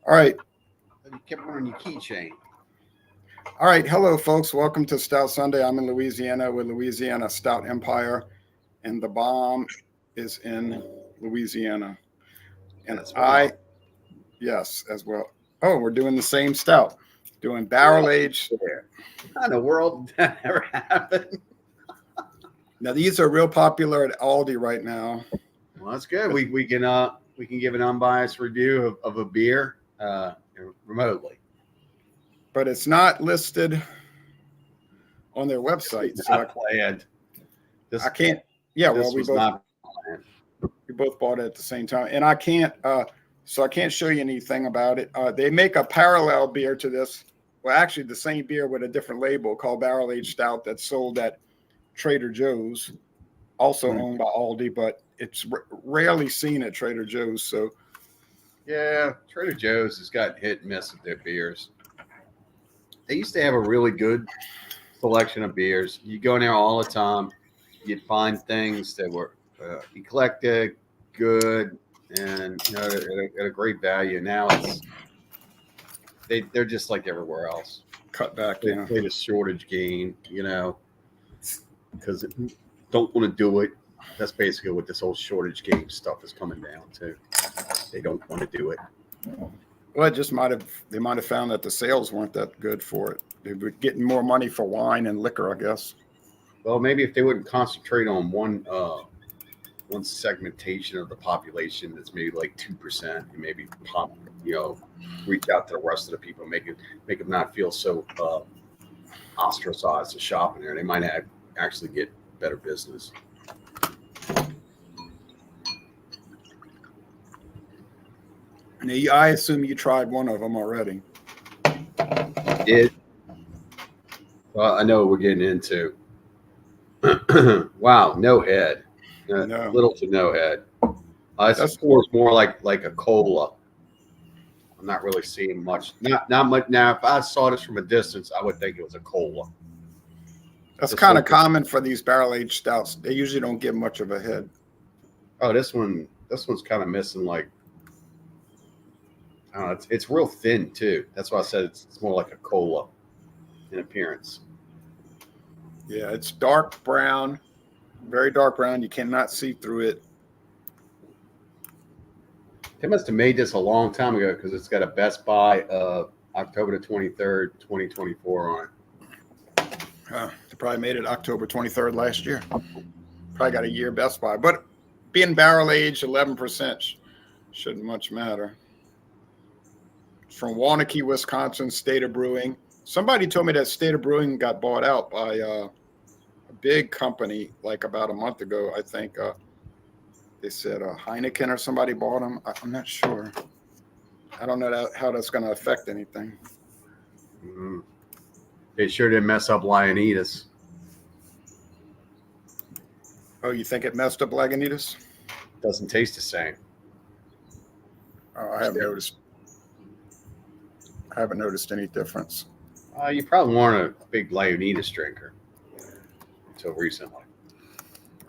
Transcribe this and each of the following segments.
All right. You kept one on your keychain. All right. Hello, folks. Welcome to Stout Sunday. I'm in Louisiana with Louisiana Stout Empire, and the bomb is in Louisiana. And As I, well. yes, as well. Oh, we're doing the same stout, doing barrel aged. There. How in the world did that ever happen? Now, these are real popular at Aldi right now. Well, that's good. We can give an unbiased review of a beer remotely. But it's not listed on their website. So Not planned. I can't. Yeah, well, This was not planned. we both bought it at the same time, and I can't. So I can't show you anything about it. They make a parallel beer to this. Well, actually, the same beer with a different label called Barrel Aged Stout that's sold at Trader Joe's, also owned by Aldi, but it's rarely seen at Trader Joe's. So Yeah, Trader Joe's has got hit and miss with their beers. They used to have a really good selection of beers. You go in there all the time, you'd find things that were eclectic, good, and at a great value. Now they're just like everywhere else. cut back, They play the shortage game, because don't want to do it. That's basically what this whole shortage game stuff is coming down to. They don't want to do it. Well, they might have found that the sales weren't that good for it. They were getting more money for wine and liquor, I guess. Well, maybe if they wouldn't concentrate on one segmentation of the population that's maybe like 2%, and maybe reach out to the rest of the people, make them not feel so ostracized to shop in there. They might actually get better business. Now, I assume you tried one of them already. Did. Well, I know what we're getting into. Wow, no head. No. Little to no head. This pours more like a cola. I'm not really seeing much. Not much. Now, if I saw this from a distance, I would think it was a cola. That's kind of common for these barrel aged stouts. They usually don't give much of a head. Oh, this one's kind of missing like. I don't know. It's real thin too. That's why I said it's more like a cola in appearance. Yeah, it's dark brown, very dark brown. You cannot see through it. They must have made this a long time ago because it's got a Best Buy of October the 23rd, 2024 on it. They probably made it October 23rd last year. Probably got a year Best Buy. But being barrel aged, 11% shouldn't much matter. From Waunakee, Wisconsin, State of Brewing. Somebody told me that State of Brewing got bought out by a big company like about a month ago, I think. They said Heineken or somebody bought them. I'm not sure. I don't know how that's going to affect anything. Mm-hmm. They sure did mess up Lagunitas. Oh, you think it messed up Lagunitas? Doesn't taste the same. Oh, I haven't noticed any difference. You probably weren't a big Lagunitas drinker until recently.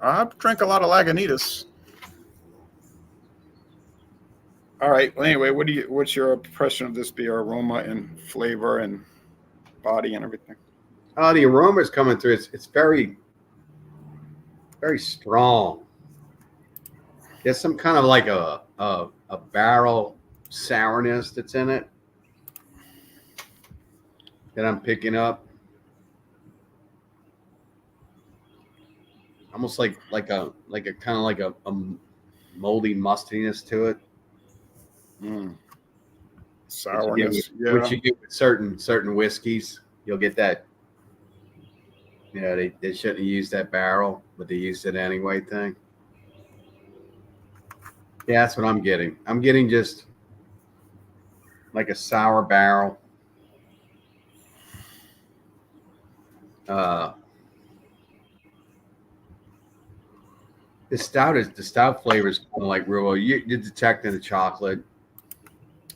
I drink a lot of Lagunitas. All right. Well, anyway, what's your impression of this beer? Aroma and flavor and body and everything? The aroma is coming through. It's very, very strong. There's some kind of like a barrel sourness that's in it that I'm picking up. Almost like a kind of like a moldy mustiness to it. Sourness. Which you get with certain whiskeys, you'll get that. They shouldn't have used that barrel, but they used it anyway thing. Yeah, that's what I'm getting. I'm getting just like a sour barrel. The stout flavor is kind of like real. You're detecting the chocolate.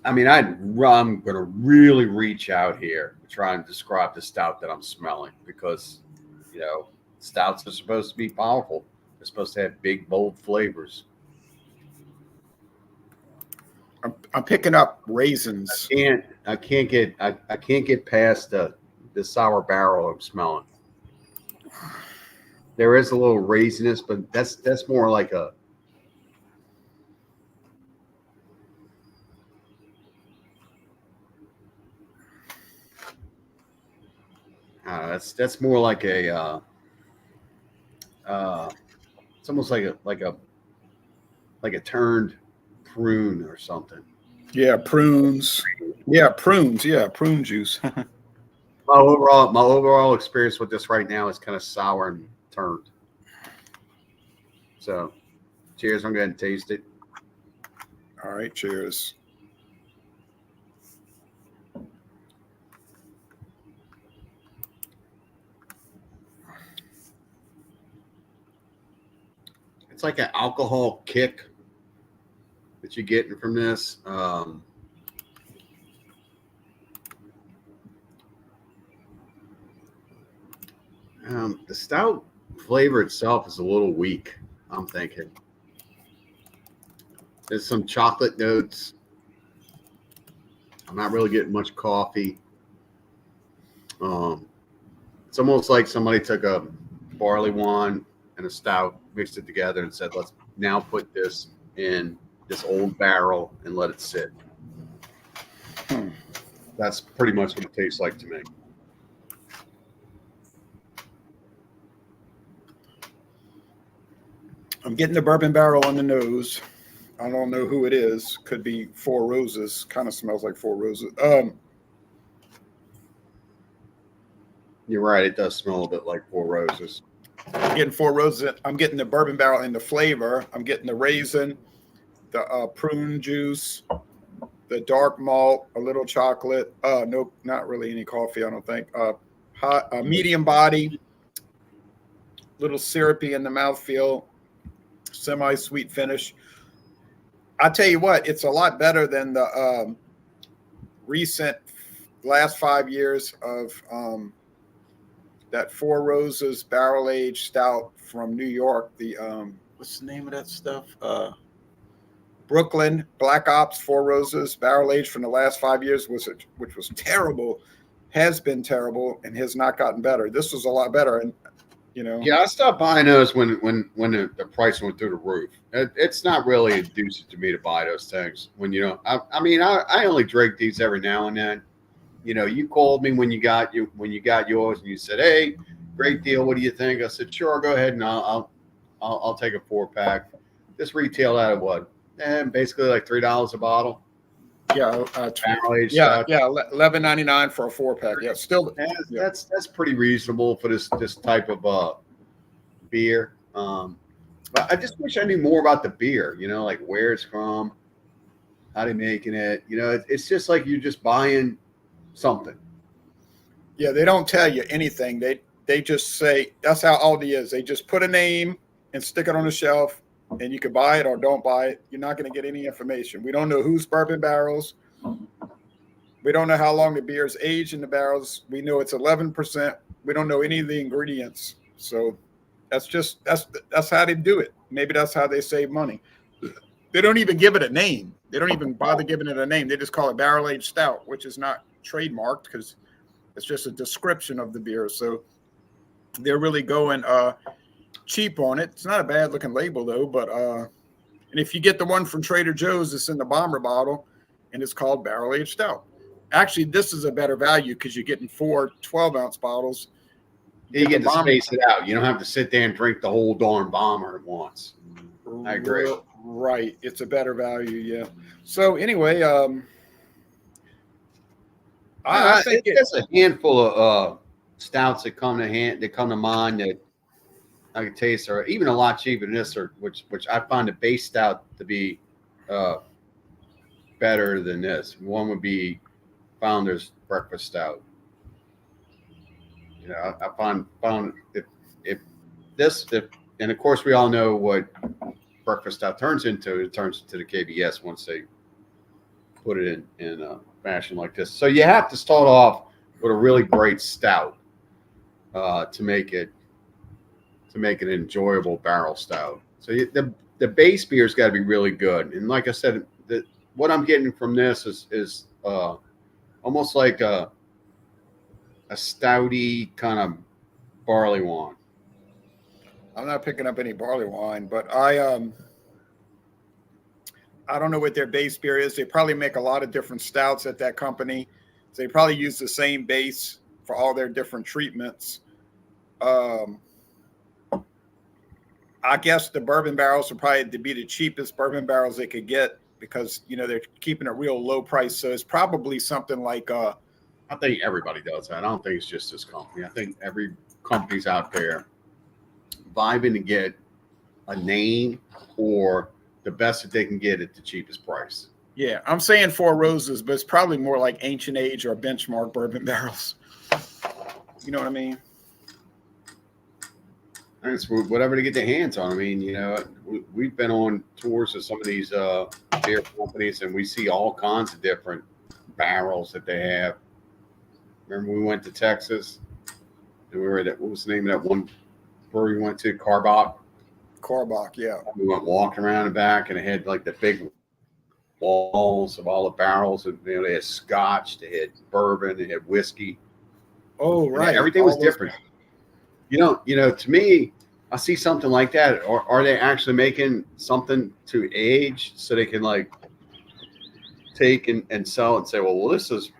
I mean, I'm going to really reach out here to try and describe the stout that I'm smelling because, stouts are supposed to be powerful. They're supposed to have big, bold flavors. I'm picking up raisins. I can't get past the sour barrel I'm smelling. There is a little raisiness, but that's more like a that's more like a it's almost like a turned prune or something. Yeah, prunes. Yeah, prunes. Yeah, prune juice. My overall experience with this right now is kind of sour and turned. So, cheers! I'm going to taste it. All right, cheers. It's like an alcohol kick that you're getting from this. The stout flavor itself is a little weak, I'm thinking. There's some chocolate notes. I'm not really getting much coffee. It's almost like somebody took a barley wine and a stout, mixed it together, and said, let's now put this in this old barrel and let it sit. That's pretty much what it tastes like to me. I'm getting the bourbon barrel on the nose. I don't know who it is. Could be Four Roses. Kind of smells like Four Roses. You're right. It does smell a bit like Four Roses. I'm getting Four Roses. I'm getting the bourbon barrel in the flavor. I'm getting the raisin, the prune juice, the dark malt, a little chocolate. Nope, not really any coffee, I don't think. Hot, medium body, little syrupy in the mouthfeel, semi-sweet finish. I tell you what, it's a lot better than the recent last 5 years of that Four Roses barrel aged stout from New York. The what's the name of that stuff? Brooklyn Black Ops Four Roses barrel aged from the last 5 years, which was terrible, has been terrible, and has not gotten better. This was a lot better, and Yeah, I stopped buying those when the price went through the roof. It's not really inducing to me to buy those things I only drink these every now and then. You called me when you got yours, and you said, "Hey, great deal. What do you think?" I said, "Sure, go ahead, and I'll take a 4-pack." This retailed at what? Basically like $3 a bottle. Yeah, yeah, $11.99 for a 4-pack. Yeah, still. That's pretty reasonable for this type of beer. But I just wish I knew more about the beer. Like where it's from, how they making it. It's just like you're just buying something. Yeah, they don't tell you anything. They just say that's how Aldi is. They just put a name and stick it on the shelf, and you can buy it or don't buy it. You're not going to get any information. We don't know whose bourbon barrels. We don't know how long the beer is aged in the barrels. We know it's 11%. We don't know any of the ingredients. So that's how they do it. Maybe that's how they save money. They don't even give it a name. They don't even bother giving it a name. They just call it barrel aged stout, which is not trademarked because it's just a description of the beer. So they're really going cheap on it. It's not a bad looking label though, but and if you get the one from Trader Joe's, it's in the bomber bottle and it's called barrel aged stout. Actually, this is a better value because you're getting 4 12-ounce bottles. You get to space it out. You don't have to sit there and drink the whole darn bomber at once. I agree. Right. It's a better value, yeah. So anyway, I think there's a handful of stouts that come to mind that I can taste are even a lot cheaper than this, or which I find the base stout to be better than this. One would be Founder's Breakfast Stout. I found if and of course we all know what Breakfast Stout turns into. It turns into the KBS once they put it in a fashion like this. So you have to start off with a really great stout to make it an enjoyable barrel stout. So the base beer's got to be really good. And like I said, what I'm getting from this is almost like a stouty kind of barley wine. I'm not picking up any barley wine, but I don't know what their base beer is. They probably make a lot of different stouts at that company. So they probably use the same base for all their different treatments. I guess the bourbon barrels would probably be the cheapest bourbon barrels they could get because, you know, they're keeping a real low price. So it's probably something like I think everybody does that. I don't think it's just this company. I think every company's out there vibing to get a name or the best that they can get at the cheapest price. yeah, I'm saying Four Roses, but it's probably more like Ancient Age or Benchmark bourbon barrels. You know what I mean? And it's whatever to get their hands on. I mean, you know, we've been on tours of some of these beer companies, and we see all kinds of different barrels that they have. Remember, we went to Texas, and we were at what was the name of that one brewery we went to? Carbach. Carbach, yeah. We went walking around the back, and it had like the big walls of all the barrels, and you know, they had scotch, they had bourbon, they had whiskey. Oh, right. Everything was different. You know, to me, I see something like that. Or are they actually making something to age so they can like take and sell and say, well, this is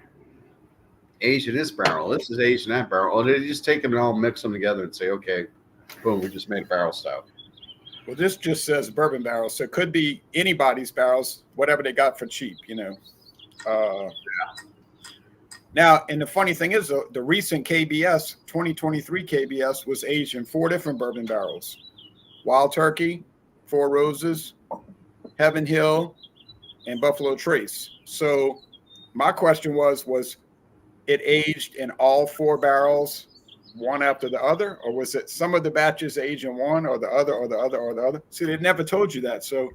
aged in this barrel, this is aged in that barrel, or they just take them and all mix them together and say, okay, boom, we just made a barrel stout. Well, this just says bourbon barrels, so it could be anybody's barrels, whatever they got for cheap, you know. Now, and the funny thing is, the recent KBS, 2023 KBS, was aged in 4 different bourbon barrels: Wild Turkey, Four Roses, Heaven Hill, and Buffalo Trace. So my question was it aged in all 4 barrels, one after the other, or was it some of the batches aged in one or the other or the other or the other? See, they never told you that. So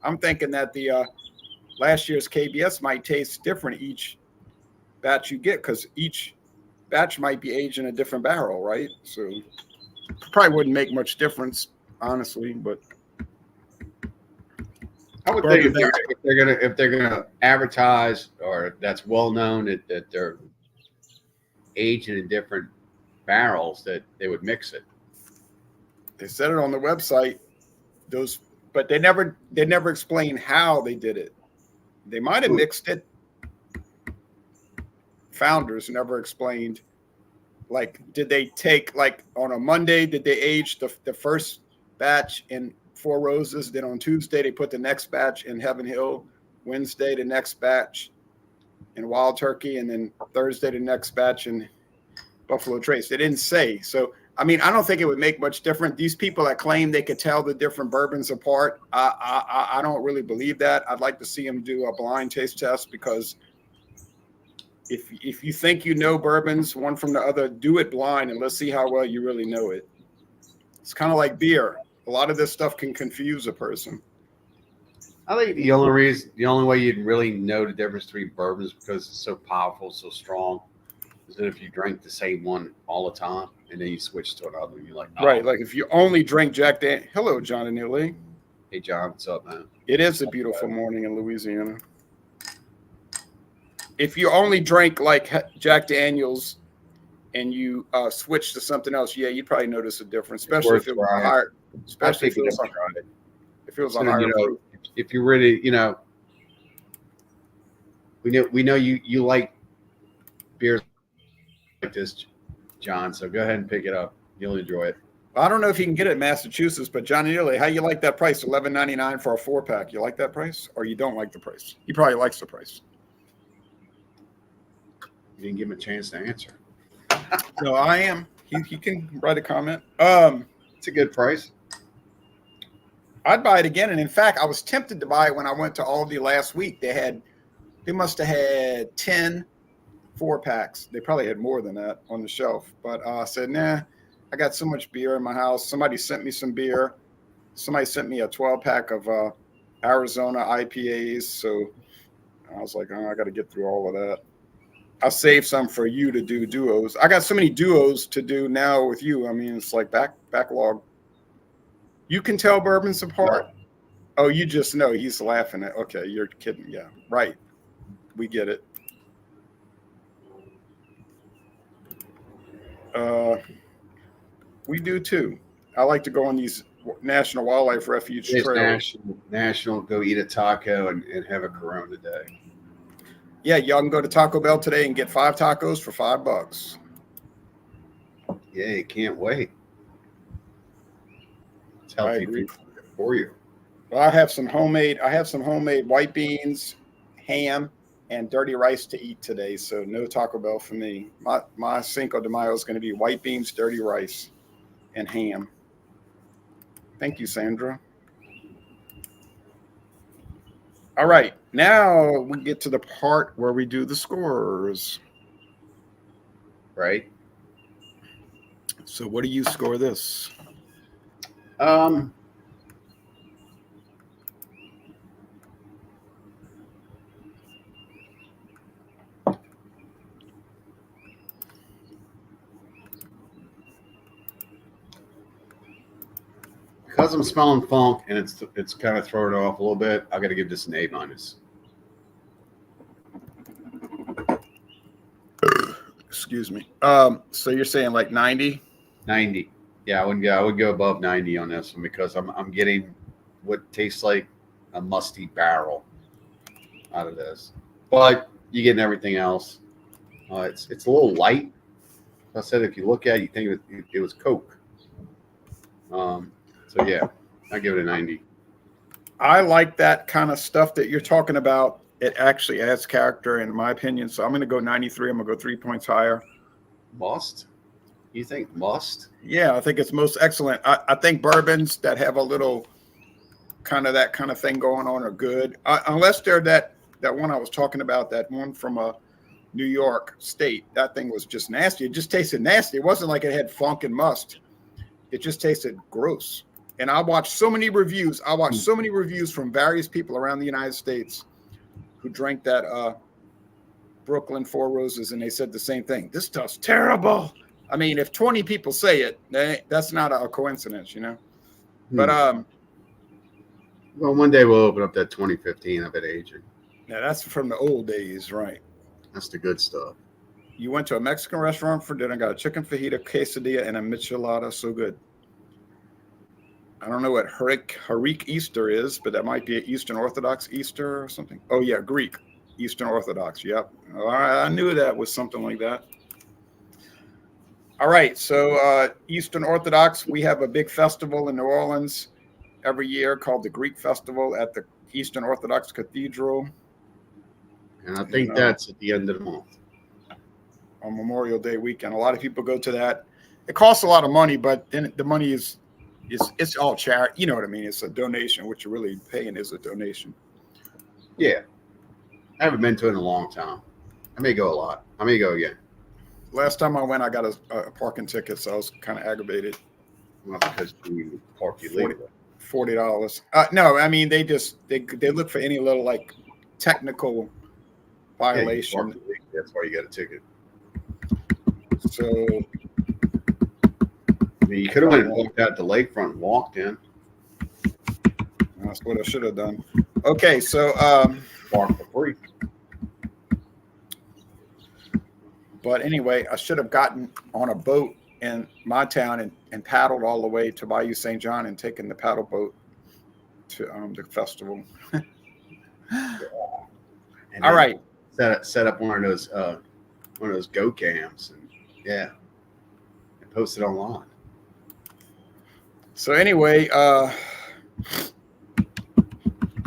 I'm thinking that the last year's KBS might taste different each batch you get, because each batch might be aged in a different barrel, right? So probably wouldn't make much difference, honestly. But I would think if they're gonna advertise, or that's well known that they're aging in different barrels, that they would mix it. They said it on the website. But they never explained how they did it. They might have mixed it. Founders never explained, like, did they take, like, on a Monday, did they age the first batch in Four Roses, then on Tuesday they put the next batch in Heaven Hill, Wednesday the next batch in Wild Turkey, and then Thursday the next batch in Buffalo Trace? They didn't say. So I mean, I don't think it would make much difference. These people that claim they could tell the different bourbons apart, I don't really believe that. I'd like to see them do a blind taste test, because if you think you know bourbons one from the other, do it blind and let's see how well you really know it. It's kind of like beer. A lot of this stuff can confuse a person. I think the only way you'd really know the difference between bourbons, because it's so powerful, so strong, is that if you drink the same one all the time and then you switch to another, and you're like, oh. Right. Like if you only drink Jack Daniels. Hello, John and Neely. Hey, John, what's up, man? It is a beautiful morning in Louisiana. If you only drink like Jack Daniels and you switch to something else, yeah, you'd probably notice a difference, especially if it was higher. Especially if it was a higher. If you really, we know you like beers like this, John. So go ahead and pick it up. You'll enjoy it. I don't know if you can get it in Massachusetts, but Johnny Neely, how you like that price? $11.99 for a 4-pack. You like that price, or you don't like the price? He probably likes the price. You didn't give him a chance to answer. No, I am. He can write a comment. It's a good price. I'd buy it again. And in fact, I was tempted to buy it when I went to Aldi last week. They must have had 10 4-packs. They probably had more than that on the shelf. But I said, nah, I got so much beer in my house. Somebody sent me some beer. Somebody sent me a 12-pack of Arizona IPAs. So I was like, oh, I got to get through all of that. I'll save some for you to do duos. I got so many duos to do now with you. I mean, it's like backlog. You can tell bourbons apart. Oh, you just know he's laughing at. Okay, you're kidding. Yeah, right. We get it. Uh, we do too. I like to go on these National Wildlife Refuge It's trails. national. Go eat a taco and have a Corona today. Yeah, y'all can go to Taco Bell today and get 5 tacos for $5. Yeah, you can't wait. It's I healthy agree. food for you. Well, I have some homemade. I have some homemade white beans, ham, and dirty rice to eat today. So no Taco Bell for me. My Cinco de Mayo is going to be white beans, dirty rice, and ham. Thank you, Sandra. All right, now we get to the part where we do the scores. Right? So what do you score this? Um, because I'm smelling funk and it's kind of throwing it off a little bit, I got to give this an A-. Excuse me. So you're saying like 90? 90. Yeah, I would go above 90 on this one because I'm getting what tastes like a musty barrel out of this. But you're getting everything else. It's a little light. I said if you look at it, you think it was Coke. So yeah, I give it a 90. I like that kind of stuff that you're talking about. It actually adds character, in my opinion. So I'm going to go 93. I'm going to go 3 points higher. Must? You think must? Yeah, I think it's most excellent. I think bourbons that have a little that kind of thing going on are good, unless they're that one I was talking about, that one from New York State. That thing was just nasty. It just tasted nasty. It wasn't like it had funk and must. It just tasted gross. And I watched so many reviews. From various people around the United States who drank that Brooklyn Four Roses, and they said the same thing. This stuff's terrible. I mean, if 20 people say it, that's not a coincidence, you know. But well, one day we'll open up that 2015 of it aging. yeah, that's from the old days, right? That's the good stuff. You went to a Mexican restaurant for dinner, got a chicken fajita, quesadilla, and a michelada. So good. I don't know what Harik Easter is, but that might be an Eastern Orthodox Easter or something. Oh, yeah, Greek. Eastern Orthodox. Yep. All right, I knew that was something like that. All right. So Eastern Orthodox, we have a big festival in New Orleans every year called the Greek Festival at the Eastern Orthodox Cathedral. And I think that's at the end of the month. On Memorial Day weekend. A lot of people go to that. It costs a lot of money, but then the money is it's all charity. You know what I mean? It's a donation. What you're really paying is a donation. Yeah. I haven't been to it in a long time. I may go a lot. I may go again. Last time I went, I got a parking ticket, so I was kind of aggravated. Well, because you park illegally. $40. No, I mean they look for any little like technical violation. Yeah, that's why you got a ticket. So I mean, you could have went and walked out the lakefront and walked in. That's what I should have done. Okay, so Park for free. but anyway, I should have gotten on a boat in my town and paddled all the way to Bayou St. John and taken the paddle boat to the festival. And All right. Set up one of those go cams and post it online. So anyway,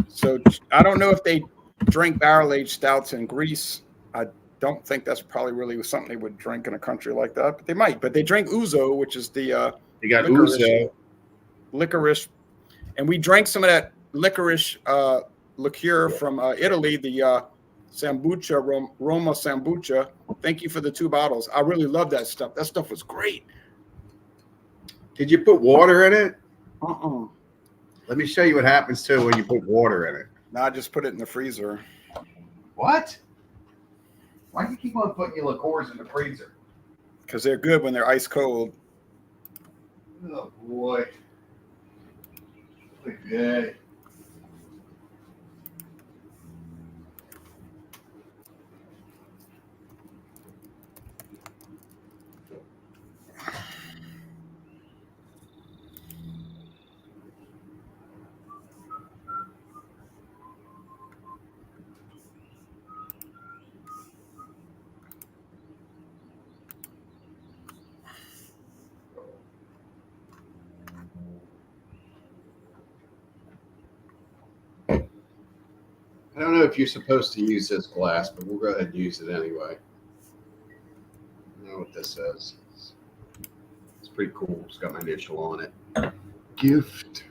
so I don't know if they drink barrel-aged stouts in Greece. I don't think that's probably really something they would drink in a country like that, but they might. But they drink ouzo, which is the They got ouzo, licorice, and we drank some of that licorice liqueur from Italy, the Sambuca, Roma Sambuca. Thank you for the 2 bottles. I really love that stuff. That stuff was great. Did you put water in it? Uh-uh. Let me show you what happens too when you put water in it. No, I just put it in the freezer. What? Why do you keep on putting your liqueurs in the freezer? Because they're good when they're ice cold. Oh boy. Okay. I don't know if you're supposed to use this glass, but we'll go ahead and use it anyway. I know what this is. It's pretty cool. It's got my initial on it. Gift.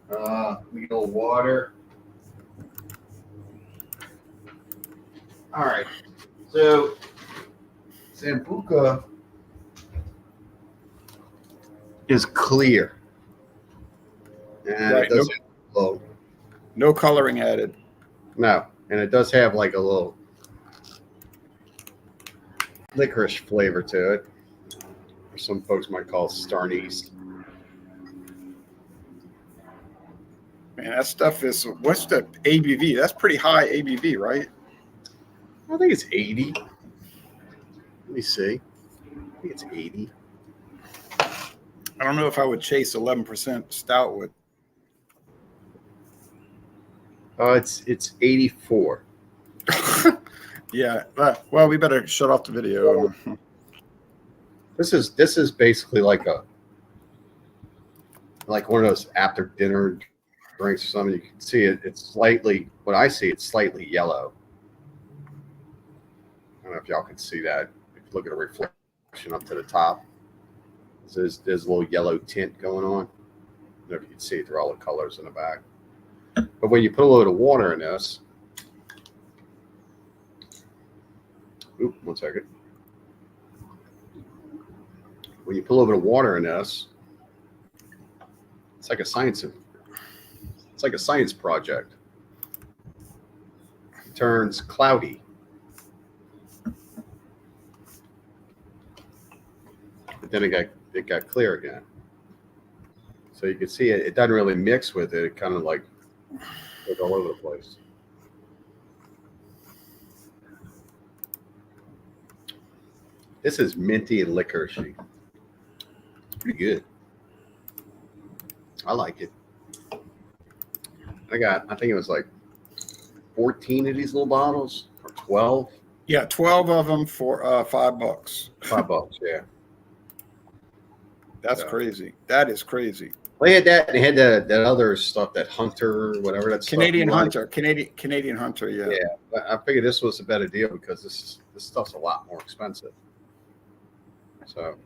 We get a little water. All right. So, Sambuca is clear. And Right, it does have a little, No coloring added. no, and it does have like a little licorice flavor to it. Or some folks might call it star anise. Man, that stuff is, what's the ABV? That's pretty high ABV, right? I think it's 80. Let me see. I think it's 80. I don't know if I would chase 11% stout with. Oh, it's 84. Yeah. Well, we better shut off the video. This is basically like one of those after dinner drinks or something. You can see it. It's slightly, what I see, it's slightly yellow. I don't know if y'all can see that. If you look at a reflection up to the top, there's a little yellow tint going on. I don't know if you can see it through all the colors in the back. But when you put a little bit of water in this, one second. When you put a little bit of water in this, it's like a science project. It turns cloudy. But then it got clear again. So you can see it doesn't really mix with it. It kind of like goes all over the place. This is minty and licoricey. It's pretty good. I like it. I think it was like 14 of these little bottles, or 12. Yeah, 12 of them for $5. $5, yeah. That's crazy. That is crazy. Well, they had that, and they had that other stuff, that Hunter, whatever that Canadian stuff. Hunter, Canadian Hunter, yeah. Yeah, but I figured this was a better deal because this stuff's a lot more expensive. So,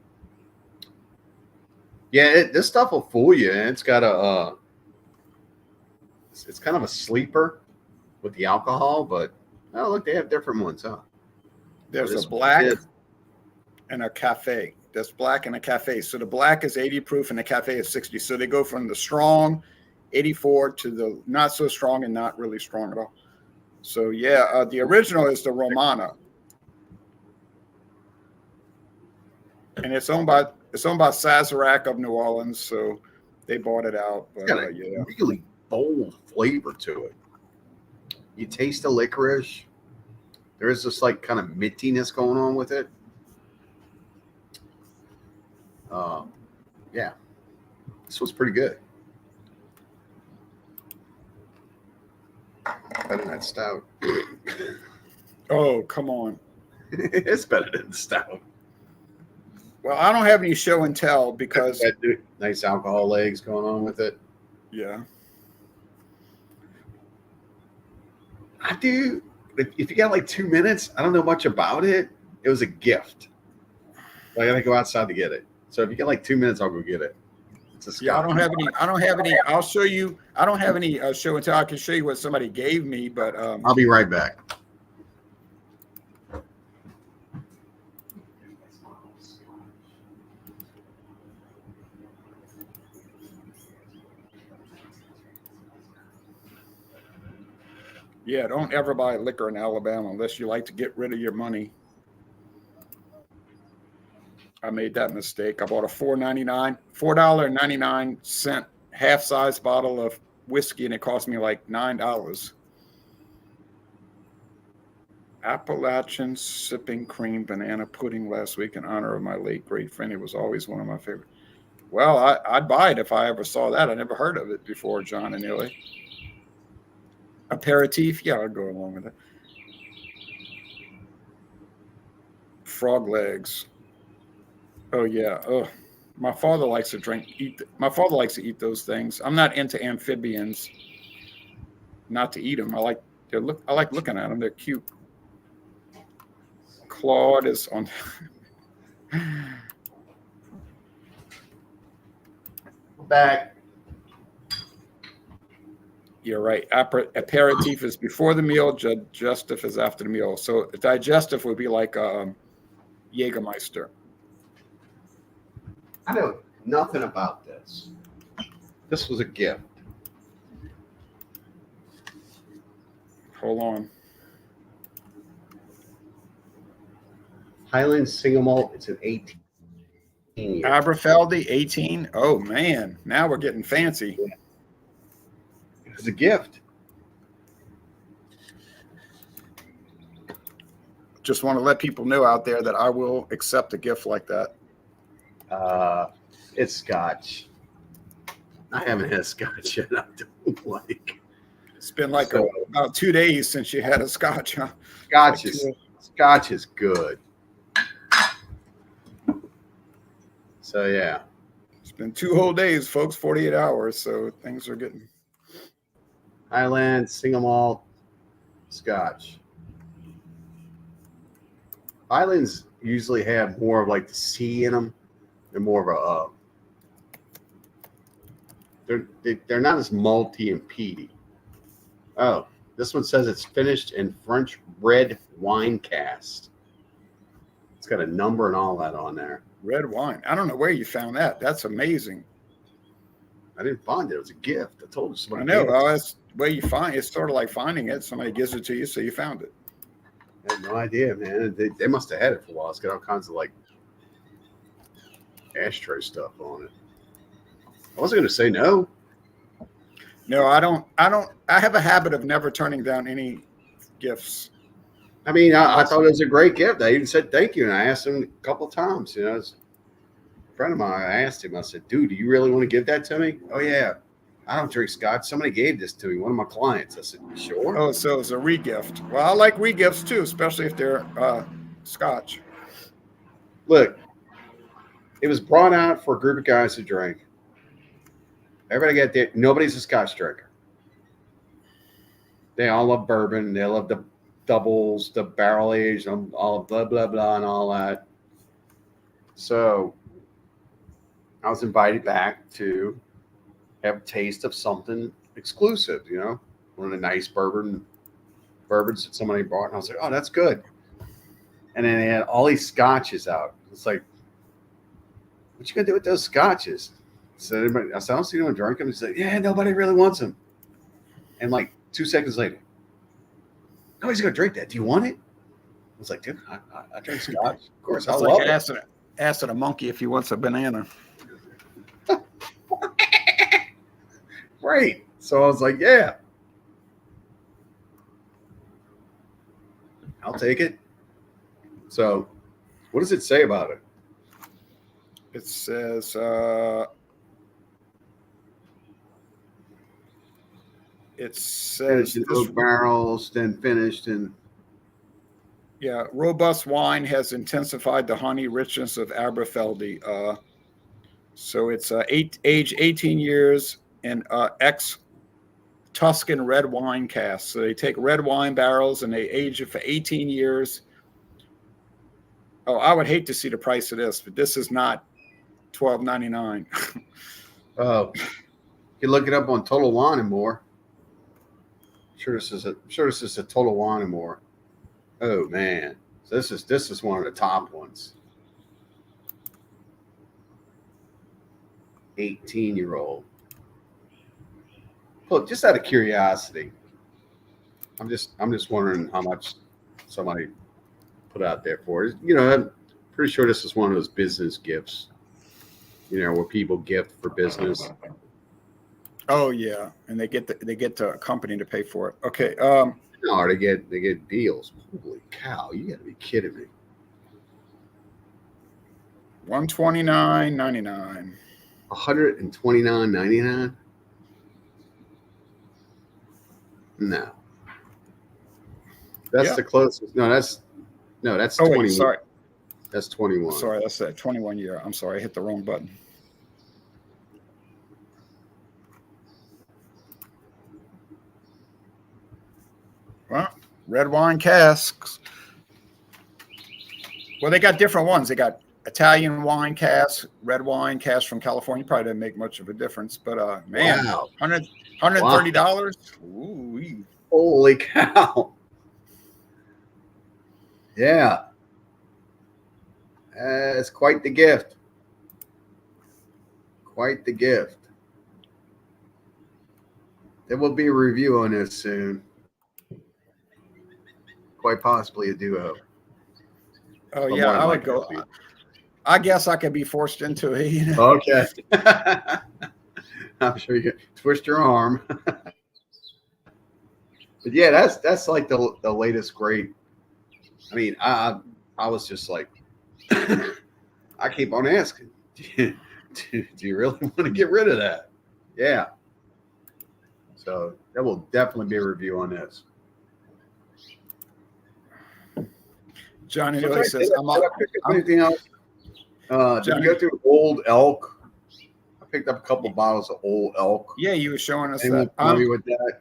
yeah, this stuff will fool you, and it's got it's kind of a sleeper with the alcohol, but oh look, they have different ones, huh? There's a black and a cafe. There's black and a cafe. So the black is 80 proof and the cafe is 60. So they go from the strong 84 to the not so strong and not really strong at all. So yeah, the original is the Romana, and it's owned by Sazerac of New Orleans. So they bought it out. But, it's got a really bold flavor to it. You taste the licorice. There is this like kind of mintiness going on with it. Yeah, this was pretty good. Better than that stout. Oh, come on. It's better than the stout. Well, I don't have any show and tell because That nice alcohol legs going on with it. yeah. I do. If you got like 2 minutes, I don't know much about it. It was a gift. I gotta go outside to get it. So if you get like 2 minutes, I'll go get it. It's a Yeah, I don't have any. I'll show you. I don't have any show and tell. I can show you what somebody gave me, but I'll be right back. yeah, don't ever buy liquor in Alabama unless you like to get rid of your money. I made that mistake. I bought a $4.99 half-size bottle of whiskey, and it cost me like $9. Appalachian sipping cream banana pudding last week in honor of my late great friend. It was always one of my favorite. Well, I'd buy it if I ever saw that. I never heard of it before, John and Illy. Aperitif, yeah, I'd go along with it. Frog legs. Oh yeah. Oh, my father likes to eat those things. I'm not into amphibians. not to eat them. I like looking at them. They're cute. Claude is on. Back. You're right. Aperitif is before the meal. Digestive is after the meal. So digestive would be like Jägermeister. I know nothing about this. This was a gift. Hold on. Highland Single Malt. It's an 18 year. Aberfeldy 18. Oh man, now we're getting fancy. It's a gift. Just want to let people know out there that I will accept a gift like that. It's Scotch. I haven't had Scotch yet. I don't like. It's been like about 2 days since you had a Scotch, huh? Scotch is good. So yeah, it's been 2 whole days, folks. 48 hours. So things are getting. Highland Single Malt Scotch. Highlands usually have more of like the C in them. They're more of a. They're not as malty and peaty. Oh, this one says it's finished in French red wine cast. It's got a number and all that on there. Red wine. I don't know where you found that. That's amazing. I didn't find it. It was a gift. I told you somebody. I know. Well, that's the way you find it. It's sort of like finding it. Somebody gives it to you, so you found it. I had no idea, man. They must have had it for a while. It's got all kinds of like ashtray stuff on it. I wasn't going to say no. No, I don't. I have a habit of never turning down any gifts. I mean, I thought it was a great gift. I even said thank you, and I asked him a couple of times. You know, as a friend of mine, I asked him. I said, "Dude, do you really want to give that to me?" "Oh yeah, I don't drink Scotch. Somebody gave this to me. One of my clients." I said, "Sure." Oh, so it's a re-gift. Well, I like re-gifts too, especially if they're Scotch. Look, it was brought out for a group of guys to drink. Everybody got there. Nobody's a Scotch drinker. They all love bourbon. They love the doubles, the barrel aged, all blah blah blah, and all that. So I was invited back to have a taste of something exclusive. You know, one of the nice bourbons that somebody brought, and I was like, "Oh, that's good." And then they had all these scotches out. It's like, what you gonna do with those scotches? So I said, I don't see anyone drink them. He said, yeah, nobody really wants them. And like 2 seconds later, nobody's gonna drink that. Do you want it? I was like, dude, I drink Scotch. Of course, I love it. Asking a monkey if he wants a banana. Right. So I was like, yeah, I'll take it. So what does it say about it? It says Finished in oak barrels, then finished in. Yeah, robust wine has intensified the honey richness of Aberfeldy. So it's age 18 years and ex Tuscan red wine cask. So they take red wine barrels and they age it for 18 years. Oh, I would hate to see the price of this, but this is not $12.99. Oh, you can look it up on Total Wine and More. Sure, this is a Total Wine and More. Oh man, so this is one of the top ones. 18-year-old. Look, just out of curiosity, I'm just wondering how much somebody put out there for it. You know, I'm pretty sure this is one of those business gifts. You know, where people gift for business. Oh yeah, and they get the company to pay for it. Okay. No, they get deals. Holy cow! You got to be kidding me. $129.99. $129.99. No, that's the closest. No, that's 21. Wait, sorry. That's 21. Sorry, that's that 21 year. I'm sorry, I hit the wrong button. red wine casks. Well, they got different ones. They got Italian wine casks, red wine casks from California. Probably didn't make much of a difference, but man, Wow. $130. Ooh, Holy cow. Yeah. It's quite the gift. Quite the gift. There will be a review on this soon. Quite possibly a duo. oh But yeah, more than I would likely go. I guess I could be forced into it. You know? Okay. I'm sure you can twist your arm. But yeah, that's like the latest great. I mean, I was just like, I keep on asking, do you really want to get rid of that? Yeah. So there will definitely be a review on this. Johnny So really says, did I pick up anything else? Did you go through Old Elk? I picked up a couple bottles of Old Elk. Yeah, you were showing us Anyone that. familiar with that?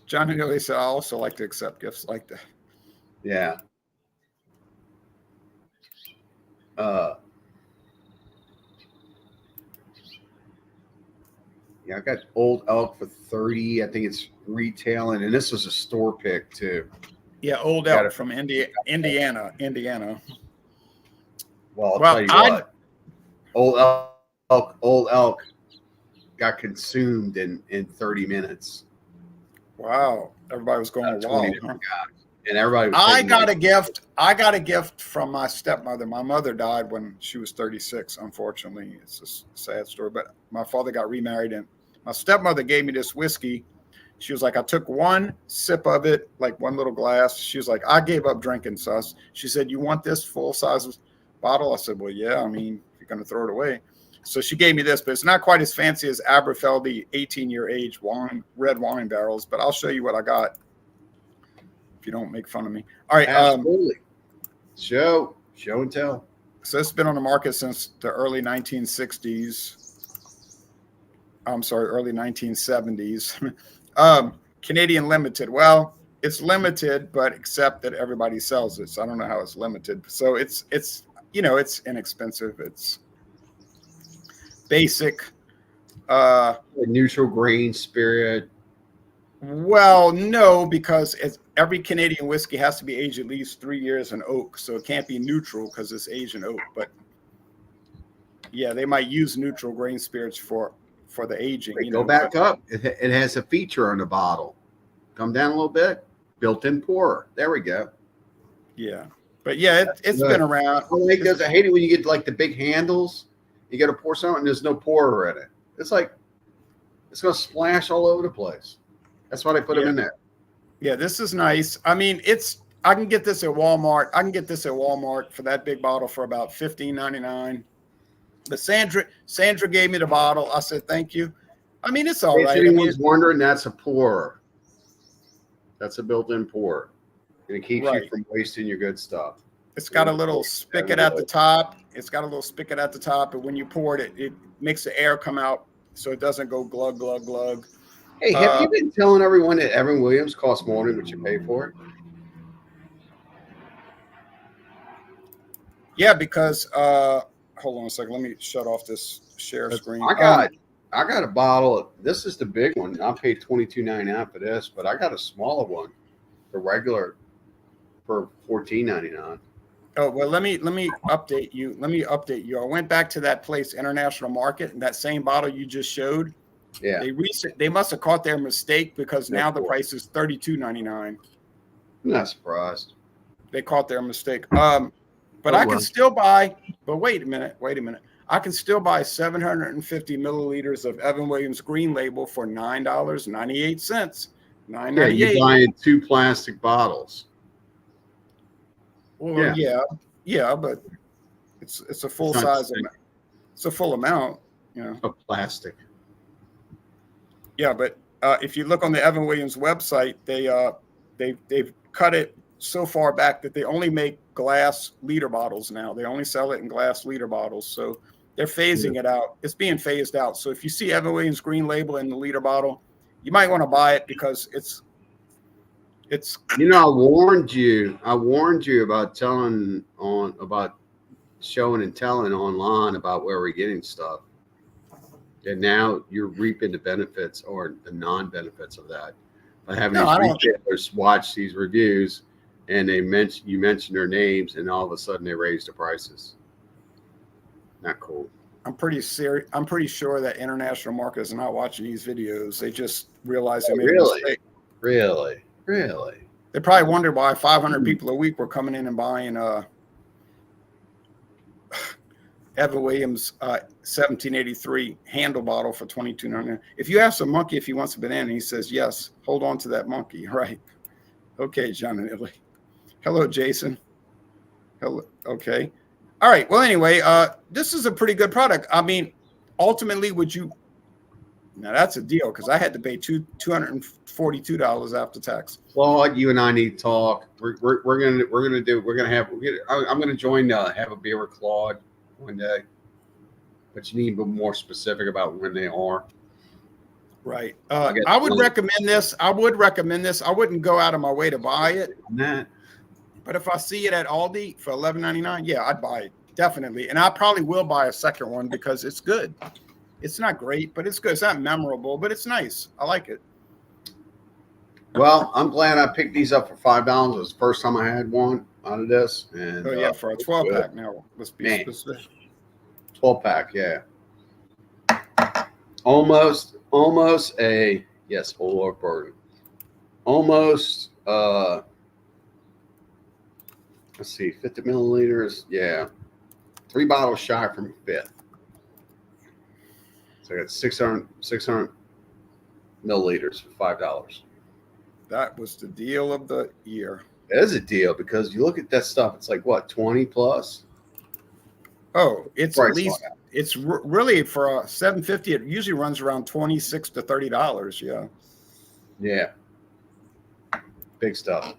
Johnny really said, I also like to accept gifts like that. Yeah. Yeah, I got Old Elk for 30. I think it's retailing, and this was a store pick too. Yeah, Old Elk from Indiana. Well, I'll tell you what. Old Elk got consumed in 30 minutes. Wow. Everybody was going wild. Huh? And everybody was I got a gift from my stepmother. My mother died when she was 36, unfortunately. It's a sad story. But my father got remarried, and my stepmother gave me this whiskey. She was like, I took one sip of it, like one little glass. She was like, I gave up drinking, sus. She said, you want this full size bottle? I said, well, yeah, I mean, if you're going to throw it away. So she gave me this, but it's not quite as fancy as Aberfeldy 18-year age red wine barrels. But I'll show you what I got if you don't make fun of me. All right. Absolutely. Show and tell. So it's been on the market since the early 1960s. I'm sorry, early 1970s. Canadian limited. Well, it's limited, but except that everybody sells it. So I don't know how it's limited. So it's it's inexpensive. It's basic. Neutral grain spirit. Well, no, because every Canadian whiskey has to be aged at least 3 years in oak. So it can't be neutral because it's aged in oak. But yeah, they might use neutral grain spirits for the aging. Go back up. It has a feature on the bottle. Come down a little bit. Built-in pourer. There we go. Yeah, but yeah, it's been around. I hate it when you get like the big handles. You got to pour something, and there's no pourer in it. It's like it's gonna splash all over the place. That's why they put them in there. Yeah, this is nice. I mean, I can get this at Walmart. I can get this at Walmart for that big bottle for about $15.99. But Sandra gave me the bottle. I said, thank you. I mean, it's all right. If anyone's wondering, that's a pourer. That's a built-in pourer. And it keeps you from wasting your good stuff. It's got a little spigot at the top. And when you pour it, it makes the air come out so it doesn't go glug, glug, glug. Hey, have you been telling everyone that Evan Williams costs more than what you pay for it? Yeah, because hold on a second. Let me shut off this share screen. I got a bottle. This is the big one. I paid $22.99 for this, but I got a smaller one, the regular, for $14.99. Oh well, let me update you. I went back to that place, International Market, and that same bottle you just showed. Yeah. They must have caught their mistake because now the price is $32.99. I'm not surprised. They caught their mistake. But I can still buy. But wait a minute. I can still buy 750 milliliters of Evan Williams Green Label for $9.98. $9.98. Yeah, you're buying 2 plastic bottles. Well, yeah, but it's a full size amount. It's a full amount, of plastic. Yeah, but if you look on the Evan Williams website, they've cut it so far back that they only make glass liter bottles now. They only sell it in glass liter bottles. So they're phasing it out. It's being phased out. So if you see Evan Williams Green Label in the liter bottle, you might want to buy it because It's You know, I warned you about about showing and telling online about where we're getting stuff. And now you're reaping the benefits or the non-benefits of that by having no, these I don't. retailers watch these reviews and you mention their names and all of a sudden they raise the prices. Not cool. I'm pretty serious. I'm pretty sure that international marketers are not watching these videos. They just realize they Oh, made a really? mistake. Really? They probably wondered why 500 people a week were coming in and buying Evan Williams 1783 handle bottle for $22.99. If you ask a monkey if he wants a banana, he says yes. Hold on to that monkey, right? Okay, John and Italy. Hello, Jason. Hello. Okay. All right. Well, anyway, this is a pretty good product. I mean, ultimately, would you? Now that's a deal because I had to pay $242 after tax. Claude, you and I need to talk. I'm gonna join have a beer with Claude one day, but you need to be more specific about when they are. Right. I would recommend this. I wouldn't go out of my way to buy it. But if I see it at Aldi for $11.99, yeah, I'd buy it. Definitely. And I probably will buy a second one because it's good. It's not great, but it's good. It's not memorable, but it's nice. I like it. Well, I'm glad I picked these up for $5. It was the first time I had one out of this. And oh, yeah, for a 12-pack now. Let's be specific. 12-pack, yeah. Almost a, yes, whole Lord burden. Almost, let's see, 50 milliliters. Yeah. 3 bottles shy from a fifth. So I got 600 milliliters for $5. That was the deal of the year. It is a deal because you look at that stuff, it's like what, 20 plus? Oh, it's Price at least, it's really for a 750, it usually runs around $26 to $30. Yeah. Yeah. Big stuff.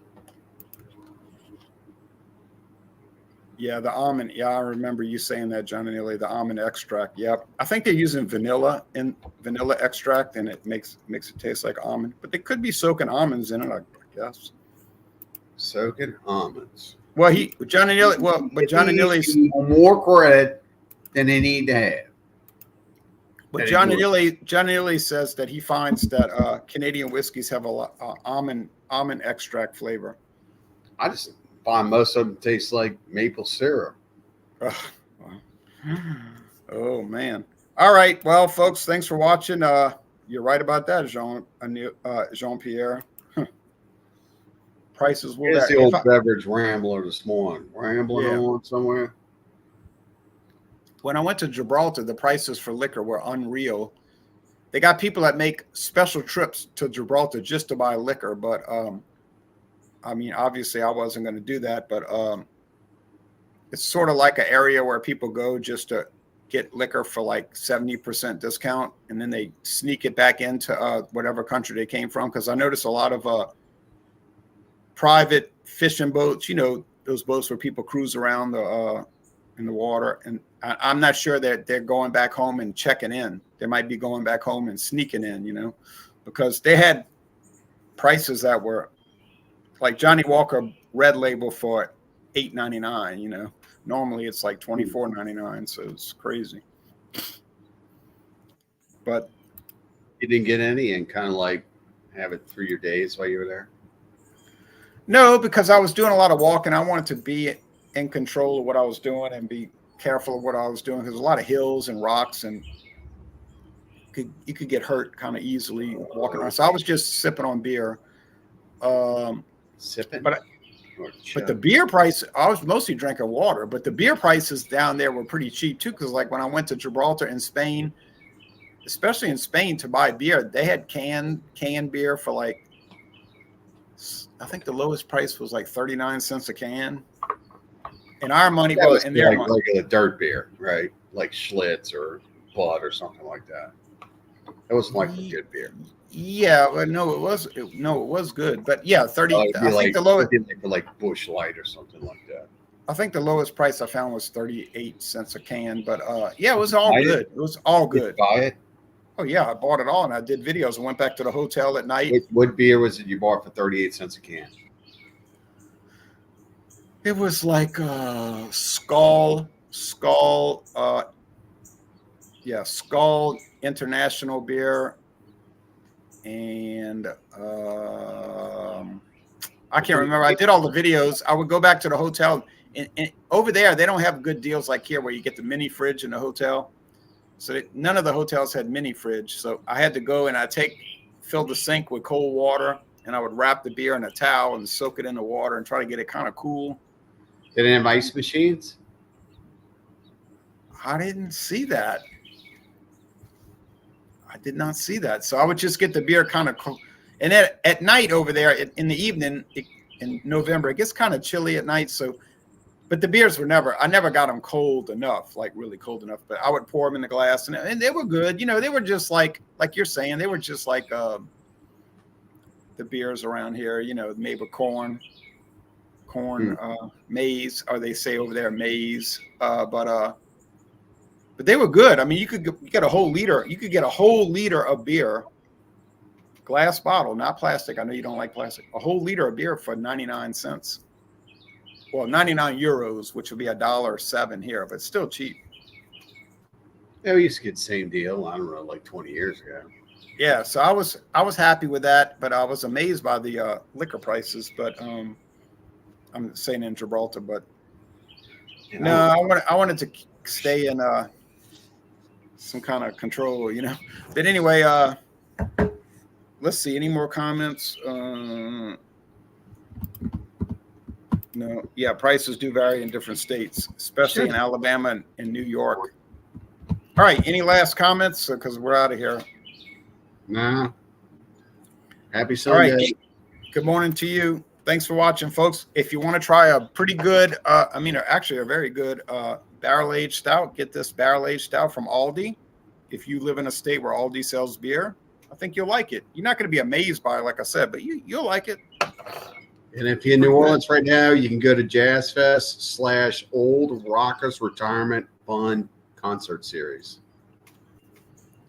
Yeah, the almond. Yeah, I remember you saying that, John and Ely, the almond extract. Yep. I think they're using vanilla extract, and it makes it taste like almond. But they could be soaking almonds in it, I guess. Soaking almonds. Well, John and Ely. Well, but John and Ely's more credit than they need to have. But John and Ely says that he finds that Canadian whiskeys have a lot almond extract flavor. I just find most of them taste like maple syrup. Oh man! All right, well, folks, thanks for watching. You're right about that, Jean-Pierre. Prices will. Here's the old beverage rambler this morning. Rambling on somewhere. When I went to Gibraltar, the prices for liquor were unreal. They got people that make special trips to Gibraltar just to buy liquor, but I mean, obviously, I wasn't going to do that, but it's sort of like an area where people go just to get liquor for like 70% discount, and then they sneak it back into whatever country they came from. Because I noticed a lot of private fishing boats, you know, those boats where people cruise around in the water, and I'm not sure that they're going back home and checking in. They might be going back home and sneaking in, you know, because they had prices that were like Johnny Walker Red Label for $8.99. You know, normally it's like $24.99, so it's crazy. But you didn't get any and kind of like have it through your days while you were there. No, because I was doing a lot of walking. I wanted to be in control of what I was doing and be careful of what I was doing because there's a lot of hills and rocks, and you could get hurt kind of easily walking around. So I was just sipping on beer. Sipping? But the beer price, I was mostly drinking water, but the beer prices down there were pretty cheap too. Because like when I went to Gibraltar in Spain, especially in Spain to buy beer, they had canned beer for like, I think the lowest price was like 39 cents a can. And our money was in their money. Regular dirt beer, right? Like Schlitz or Bud or something like that. It wasn't like a good beer. Yeah, but no, it was good. But yeah, 30. I think the lowest like Busch Light or something like that. I think the lowest price I found was 38 cents a can. But yeah, it was all good. It was all good. Buy it? Oh yeah, I bought it all, and I did videos. I went back to the hotel at night. What beer was it you bought for 38 cents a can? It was like Skull, Skull International beer, and I can't remember. I did all the videos. I would go back to the hotel, and over there they don't have good deals like here, where you get the mini fridge in the hotel. So none of the hotels had mini fridge. So I had to go and fill the sink with cold water, and I would wrap the beer in a towel and soak it in the water and try to get it kind of cool. They didn't have ice machines? I didn't see that. I did not see that. So I would just get the beer kind of cold. And then at night over there in the evening in November, it gets kind of chilly at night. So, but the beers I never got them cold enough, like really cold enough. But I would pour them in the glass, and they were good. You know, they were just like you're saying, they were just like the beers around here. You know, made with corn, maize, or they say over there maize. But they were good. I mean, you could get a whole liter. You could get a whole liter of beer, glass bottle, not plastic. I know you don't like plastic. A whole liter of beer for 99 cents. Well, 99 euros, which would be $1.07 here, but still cheap. Yeah, we used to get the same deal. I don't know, like 20 years ago. Yeah, so I was happy with that, but I was amazed by the liquor prices. But I'm saying in Gibraltar, but no, I wanted to stay in some kind of control, you know. But anyway, let's see. Any more comments? No. Yeah, prices do vary in different states, especially in Alabama and New York. All right. Any last comments? Because we're out of here. No. Happy Sunday. All right. Good morning to you. Thanks for watching, folks. If you want to try a pretty good, actually a very good barrel-aged stout, get this barrel-aged stout from Aldi. If you live in a state where Aldi sells beer, I think you'll like it. You're not going to be amazed by it, like I said, but you'll like it. And if you're in New Orleans right now, you can go to Jazz Fest / Old Rockers Retirement Fund Concert Series.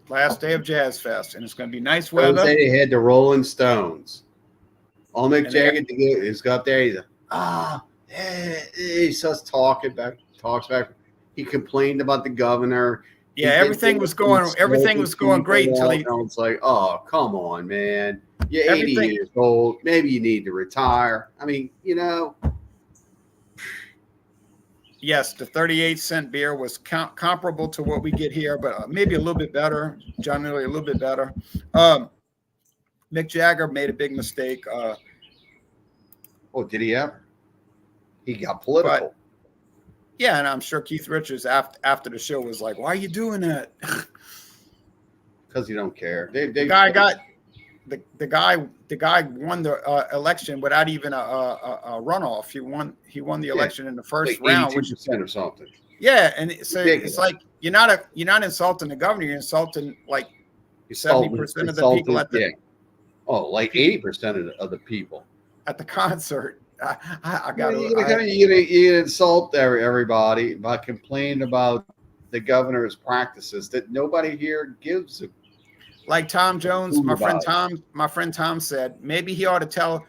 Last day of Jazz Fest, and it's going to be nice weather. They had the Rolling Stones. All Mick Jagger is up there. He's he starts talks back. He complained about the governor. Yeah, everything was going great until he. It's like, oh, come on, man. You're 80 years old. Maybe you need to retire. I mean, you know. Yes, the 38-cent beer was comparable to what we get here, but maybe a little bit better. Generally, a little bit better. Mick Jagger made a big mistake. Did he ever? He got political. But, yeah, and I'm sure Keith Richards after the show was like, "Why are you doing that?" Because you don't care. The guy won the election without even a runoff. He won the election in the first round, 82% or something. Yeah, and so it's like you're not insulting the governor. You're insulting like 70% of the people at the like 80% of the people at the concert. I got you insult everybody by complaining about the governor's practices that nobody here gives a. Like Tom Jones, my friend Tom said, maybe he ought to tell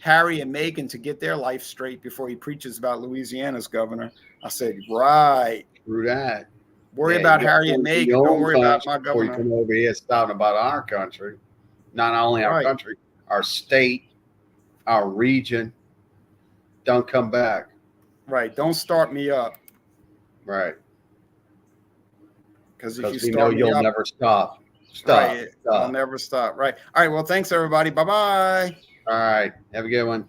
Harry and Meghan to get their life straight before he preaches about Louisiana's governor. I said, right. Through that. Worry about Harry and Meghan. Don't worry about my governor. Before you come over here shouting about our country. Not only our country, our state, our region. Don't come back. Right. Don't start me up. Right. Because if you know you'll never stop. I'll never stop. Right. All right. Well, thanks, everybody. Bye-bye. All right. Have a good one.